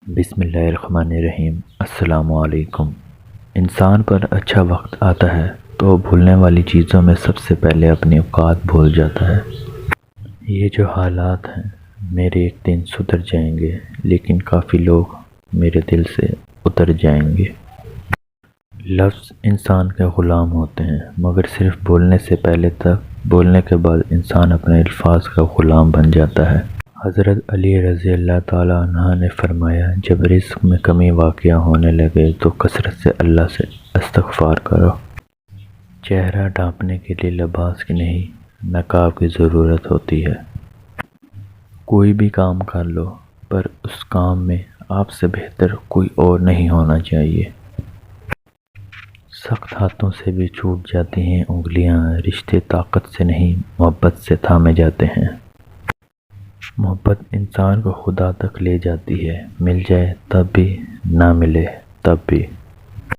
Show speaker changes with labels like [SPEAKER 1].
[SPEAKER 1] بسم اللہ الرحمن الرحیم۔ السلام علیکم۔ انسان پر اچھا وقت آتا ہے تو وہ بھولنے والی چیزوں میں سب سے پہلے اپنی اوقات بھول جاتا ہے۔ یہ جو حالات ہیں میرے ایک دن سدھر جائیں گے، لیکن کافی لوگ میرے دل سے اتر جائیں گے۔ لفظ انسان کے غلام ہوتے ہیں، مگر صرف بولنے سے پہلے تک بولنے کے بعد انسان اپنے الفاظ کا غلام بن جاتا ہے۔ حضرت علی رضی اللہ تعالیٰ عنہ نے فرمایا، جب رزق میں کمی واقع ہونے لگے تو کثرت سے اللہ سے استغفار کرو۔ چہرہ ڈھانپنے کے لیے لباس کی نہیں، نقاب کی ضرورت ہوتی ہے۔ کوئی بھی کام کر لو، پر اس کام میں آپ سے بہتر کوئی اور نہیں ہونا چاہیے۔ سخت ہاتھوں سے بھی چھوٹ جاتی ہیں انگلیاں، رشتے طاقت سے نہیں محبت سے تھامے جاتے ہیں۔ محبت انسان کو خدا تک لے جاتی ہے، مل جائے تب بھی، نہ ملے تب بھی۔